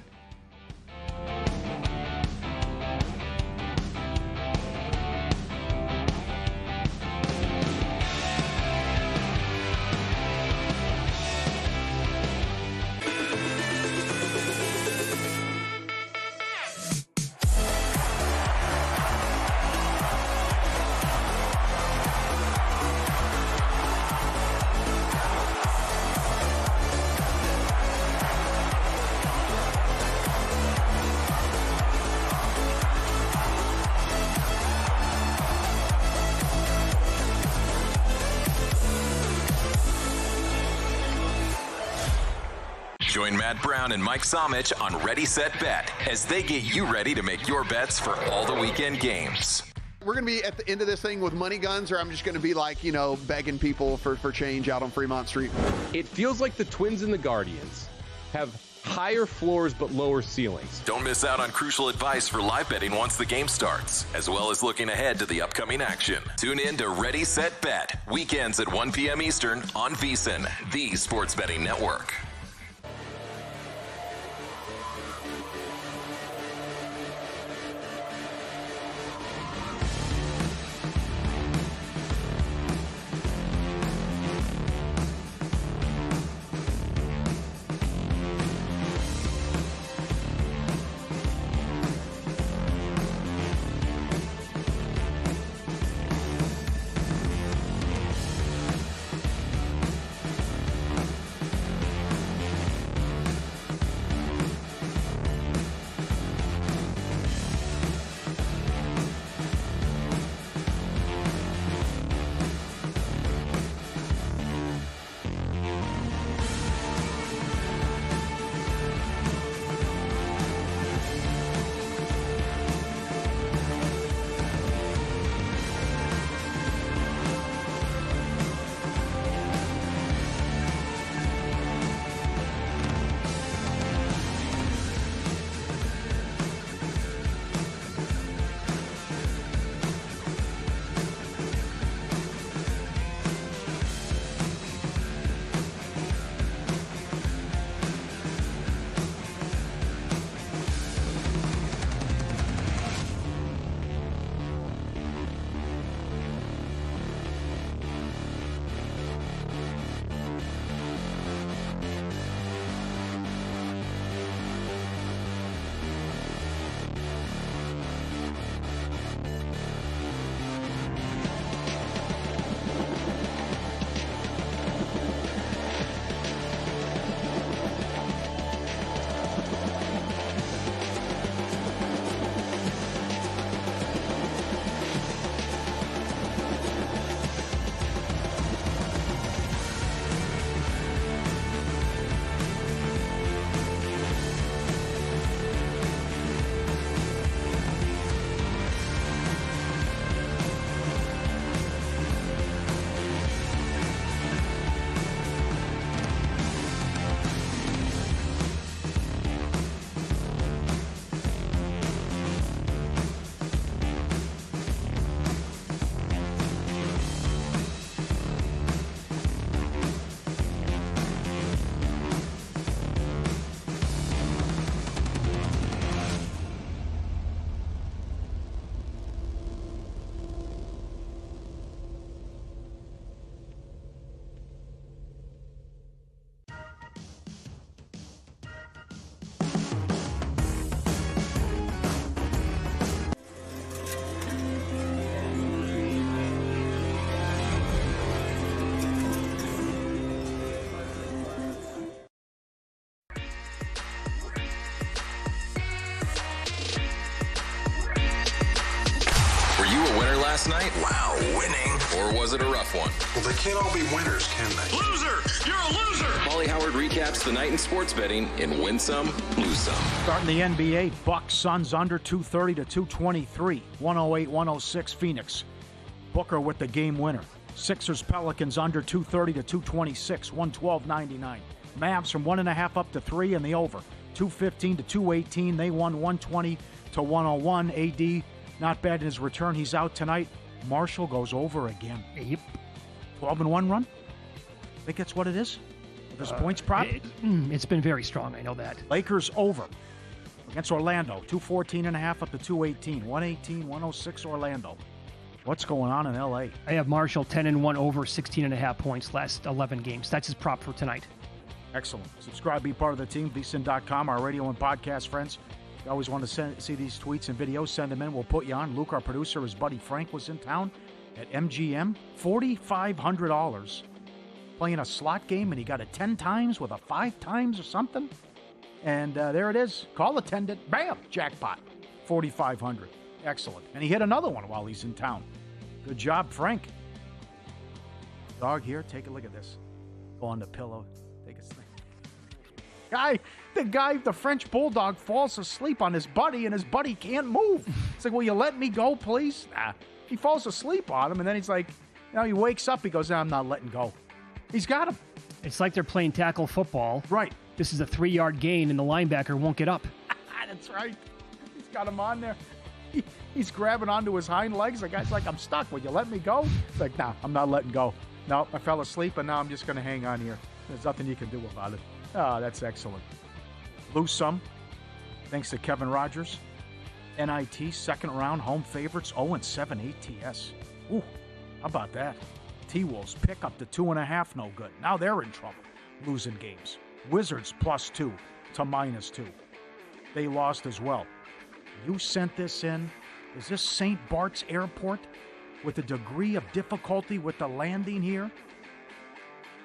Join Matt Brown and Mike Somich on Ready, Set, Bet as they get you ready to make your bets for all the weekend games. We're going to be at the end of this thing with money guns, or I'm just going to be like, begging people for change out on Fremont Street. It feels like the Twins and the Guardians have higher floors but lower ceilings. Don't miss out on crucial advice for live betting once the game starts, as well as looking ahead to the upcoming action. Tune in to Ready, Set, Bet, weekends at 1 p.m. Eastern on VSiN, the sports betting network. last night? Wow, winning. Or was it a rough one? Well, they can't all be winners, can they? Loser! You're a loser! Paulie Howard recaps the night in sports betting in Win Some, Lose Some. Starting the NBA, Bucks, Suns under 230 to 223. 108-106 Phoenix. Booker with the game winner. Sixers, Pelicans under 230 to 226. 112.99. Mavs from 1.5 up to 3 in the over. 215 to 218. They won 120 to 101. AD not bad in his return. He's out tonight. Marshall goes over again. Yep. 12-1 run? Think that's what it is? With his points prop? It's been very strong. I know that. Lakers over against Orlando. 214.5 up to 218. 118-106 Orlando. What's going on in L.A.? I have Marshall 10-1 over 16.5 points last 11 games. That's his prop for tonight. Excellent. Subscribe, be part of the team. VSiN.com, our radio and podcast friends. If you always want to see these tweets and videos, send them in. We'll put you on. Luke, our producer, his buddy Frank was in town at MGM. $4,500 playing a slot game, and he got it 10 times with a 5 times or something. And there it is. Call attendant. Bam! Jackpot. $4,500. Excellent. And he hit another one while he's in town. Good job, Frank. Dog here. Take a look at this. Go on the pillow. Take a sleep. The French bulldog falls asleep on his buddy, and his buddy can't move. It's like, will you let me go, please? Nah. He falls asleep on him, and then he's like, he wakes up. He goes, I'm not letting go. He's got him. It's like they're playing tackle football. Right. This is a 3-yard gain, and the linebacker won't get up. That's right. He's got him on there. He's grabbing onto his hind legs. The guy's like, I'm stuck. Will you let me go? He's like, nah, I'm not letting go. No, I fell asleep, and now I'm just going to hang on here. There's nothing you can do about it. Oh, that's excellent. Lose some. Thanks to Kevin Rogers. NIT, second round, home favorites, 0-7 ATS. Ooh, how about that? T-Wolves pick up to 2.5, no good. Now they're in trouble, losing games. Wizards +2 to -2. They lost as well. You sent this in. Is this St. Bart's Airport with a degree of difficulty with the landing here?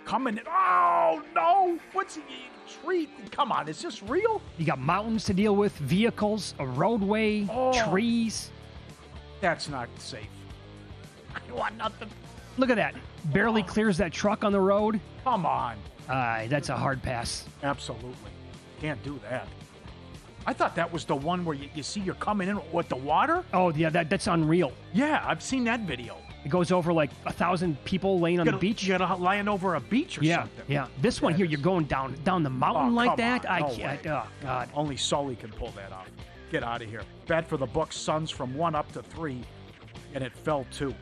Coming in. Oh, no. What's the tree? Come on, is this real? You got mountains to deal with, vehicles, a roadway, trees. That's not safe. I want nothing. Look at that. Barely clears that truck on the road. Come on. That's a hard pass. Absolutely. Can't do that. I thought that was the one where you see you're coming in with the water. Oh, yeah, that's unreal. Yeah, I've seen that video. It goes over like 1,000 people laying on the beach. You gotta land over a beach or something. Yeah. This one here, you're going down the mountain like that. On. I No can't. way. Oh, God. Only Sully can pull that off. Get out of here. Bet for the Bucks Suns from 1 up to 3, and it fell 2.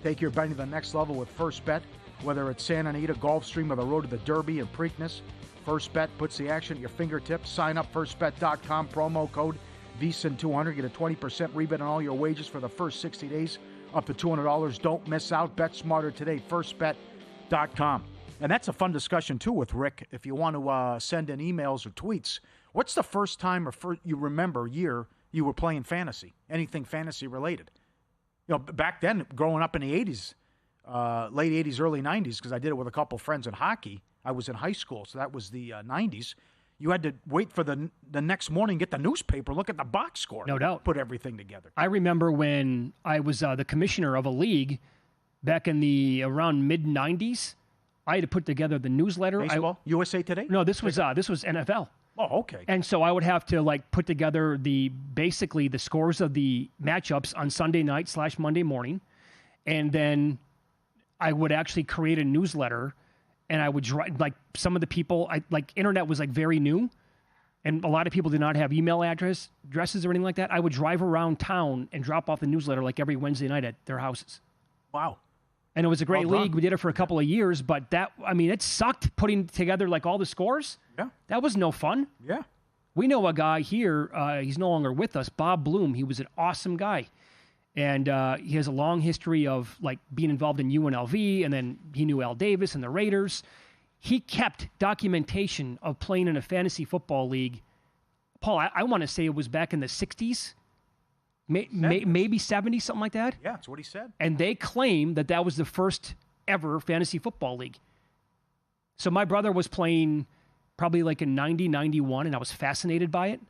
Take your betting to the next level with First Bet, whether it's Santa Anita, Gulfstream, or the road to the Derby and Preakness. First Bet puts the action at your fingertips. Sign up, firstbet.com, promo code VSiN200. Get a 20% rebate on all your wages for the first 60 days, up to $200. Don't miss out. Bet smarter today, firstbet.com. And that's a fun discussion, too, with Rick. If you want to send in emails or tweets, what's the first time you remember year you were playing fantasy? Anything fantasy related? Back then, growing up in the 80s, late 80s, early 90s, because I did it with a couple friends in hockey. I was in high school, so that was the 90s. You had to wait for the next morning, get the newspaper, look at the box score. No doubt. Put everything together. I remember when I was the commissioner of a league back in the around mid-90s. I had to put together the newsletter. Baseball? USA Today? No, this was NFL. Oh, okay. And so I would have to put together basically the scores of the matchups on Sunday night / Monday morning, and then I would actually create a newsletter. And I would drive, some of the people, internet was very new, and a lot of people did not have email addresses or anything like that. I would drive around town and drop off the newsletter every Wednesday night at their houses. Wow. And it was a great league. We did it for a couple of years, but it sucked putting together all the scores. Yeah. That was no fun. Yeah. We know a guy here, he's no longer with us, Bob Bloom. He was an awesome guy. And he has a long history of being involved in UNLV, and then he knew Al Davis and the Raiders. He kept documentation of playing in a fantasy football league. Paul, I want to say it was back in the 60s, maybe 70s, something like that. Yeah, that's what he said. And they claim that was the first ever fantasy football league. So my brother was playing probably in 90, 91, and I was fascinated by it.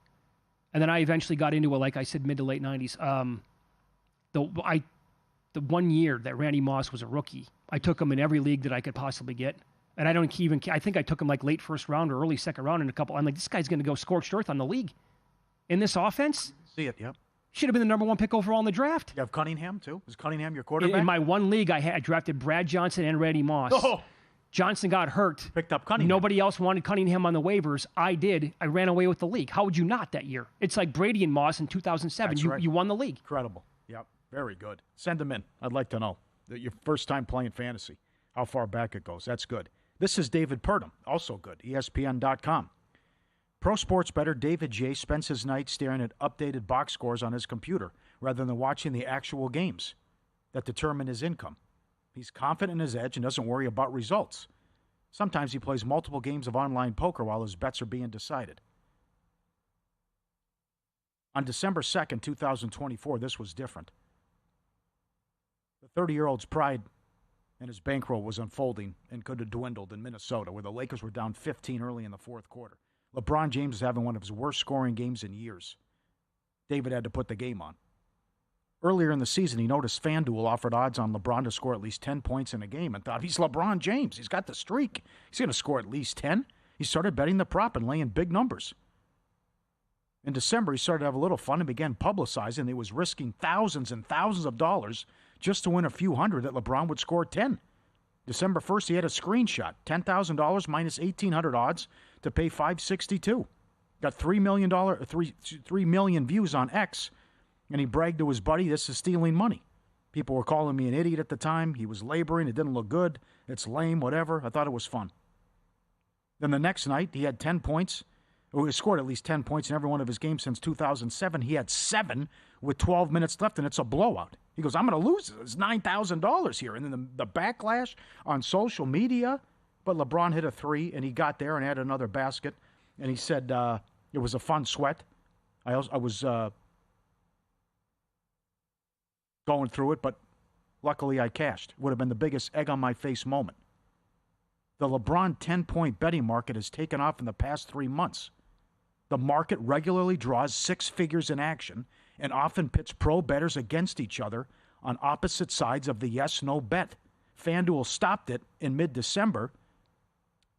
And then I eventually got into it, like I said, mid to late 90s. the 1 year that Randy Moss was a rookie, I took him in every league that I could possibly get. And I think I took him like late first round or early second round in a couple. I'm like, this guy's going to go scorched earth on the league. In this offense? See it, yep. Should have been the number 1 pick overall in the draft. You have Cunningham, too? Is Cunningham your quarterback? In my one league, I drafted Brad Johnson and Randy Moss. Oh! Johnson got hurt. Picked up Cunningham. Nobody else wanted Cunningham on the waivers. I did. I ran away with the league. How would you not that year? It's like Brady and Moss in 2007. That's right. You won the league. Incredible. Yep. Very good. Send them in. I'd like to know. Your first time playing fantasy. How far back it goes. That's good. This is David Purdom. Also good. ESPN.com. Pro sports bettor David J. spends his night staring at updated box scores on his computer rather than watching the actual games that determine his income. He's confident in his edge and doesn't worry about results. Sometimes he plays multiple games of online poker while his bets are being decided. On December 2nd, 2024, this was different. The 30-year-old's pride and his bankroll was unfolding and could have dwindled in Minnesota, where the Lakers were down 15 early in the fourth quarter. LeBron James is having one of his worst scoring games in years. David had to put the game on. Earlier in the season, he noticed FanDuel offered odds on LeBron to score at least 10 points in a game and thought, he's LeBron James. He's got the streak. He's going to score at least 10. He started betting the prop and laying big numbers. In December, he started to have a little fun and began publicizing that he was risking thousands and thousands of dollars just to win a few hundred that LeBron would score 10. December 1st, he had a screenshot, $10,000 minus 1,800 odds to pay $562. Got $3 million views on X, and he bragged to his buddy, this is stealing money. People were calling me an idiot at the time. He was laboring. It didn't look good. It's lame, whatever. I thought it was fun. Then the next night, he had 10 points. He scored at least 10 points in every one of his games since 2007. He had 7 with 12 minutes left, and it's a blowout. He goes, I'm going to lose. It's $9,000 here. And then the backlash on social media. But LeBron hit a 3, and he got there and had another basket. And he said it was a fun sweat. I was going through it, but luckily I cashed. Would have been the biggest egg on my face moment. The LeBron 10-point betting market has taken off in the past 3 months. The market regularly draws 6 figures in action and often pits pro bettors against each other on opposite sides of the yes-no bet. FanDuel stopped it in mid-December,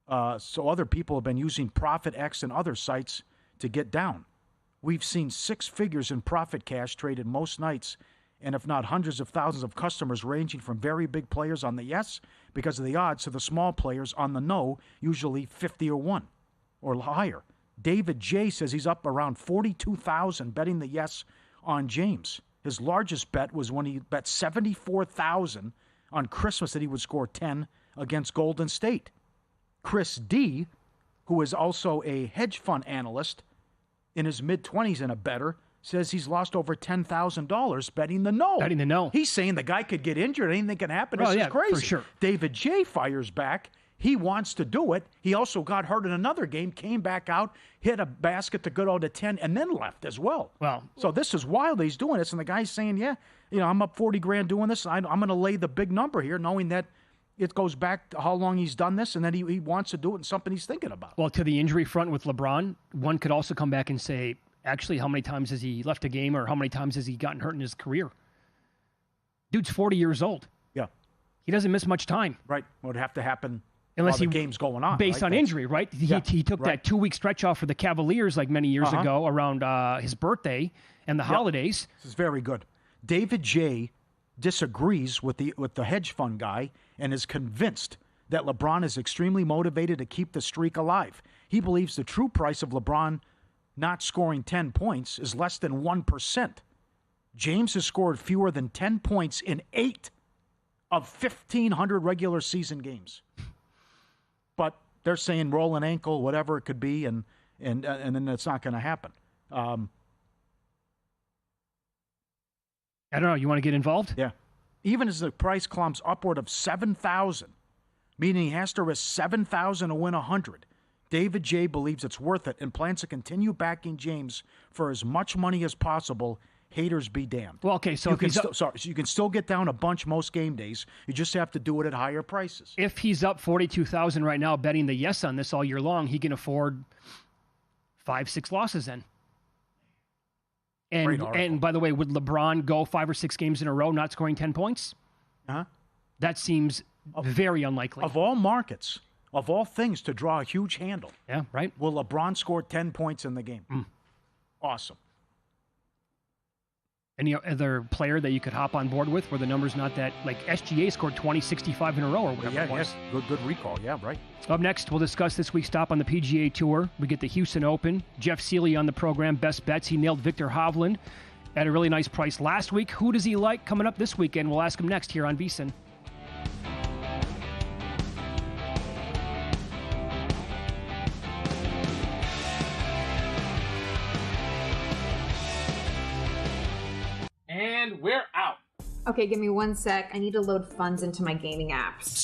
so other people have been using ProfitX and other sites to get down. We've seen 6 figures in profit cash traded most nights, and if not hundreds of thousands of customers ranging from very big players on the yes because of the odds to the small players on the no, usually 50 or 1 or higher. David J. says he's up around 42,000 betting the yes on James. His largest bet was when he bet 74,000 on Christmas that he would score 10 against Golden State. Chris D., who is also a hedge fund analyst in his mid-20s and a bettor, says he's lost over $10,000 betting the no. Betting the no. He's saying the guy could get injured. Anything can happen. This is crazy. For sure. David J. fires back. He wants to do it. He also got hurt in another game, came back out, hit a basket to go to 10, and then left as well. Wow. So this is wild that he's doing this. And the guy's saying, yeah, I'm up 40 grand doing this. I'm going to lay the big number here, knowing that it goes back to how long he's done this and that he wants to do it and something he's thinking about. Well, to the injury front with LeBron, one could also come back and say, actually, how many times has he left a game or how many times has he gotten hurt in his career? Dude's 40 years old. Yeah. He doesn't miss much time. Right. It would have to happen unless while the game's going on. Based on injury, right? He took that 2-week stretch off for the Cavaliers like many years ago around his birthday and the holidays. This is very good. David J. disagrees with the hedge fund guy and is convinced that LeBron is extremely motivated to keep the streak alive. He believes the true price of LeBron not scoring 10 points is less than 1%. James has scored fewer than 10 points in 8 of 1,500 regular season games. But they're saying roll an ankle, whatever it could be, and then it's not going to happen. I don't know. You want to get involved? Yeah. Even as the price climbs upward of 7,000, meaning he has to risk 7,000 to win 100, David J. believes it's worth it and plans to continue backing James for as much money as possible. Haters be damned. Well, okay, so so you can still get down a bunch most game days. You just have to do it at higher prices. If he's up 42,000 right now betting the yes on this all year long, he can afford 5-6 losses then. And by the way, would LeBron go 5 or 6 games in a row not scoring 10 points? Huh? That seems very unlikely. Of all markets, of all things to draw a huge handle. Yeah, right. Will LeBron score 10 points in the game? Awesome. Any other player that you could hop on board with where the number's not that, like SGA scored 20, 65 in a row or whatever it was. Yes. Good recall. Yeah, right. Up next, we'll discuss this week's stop on the PGA Tour. We get the Houston Open. Jeff Seeley on the program, best bets. He nailed Victor Hovland at a really nice price last week. Who does he like coming up this weekend? We'll ask him next here on VSiN. And we're out. Okay, give me 1 sec. I need to load funds into my gaming apps.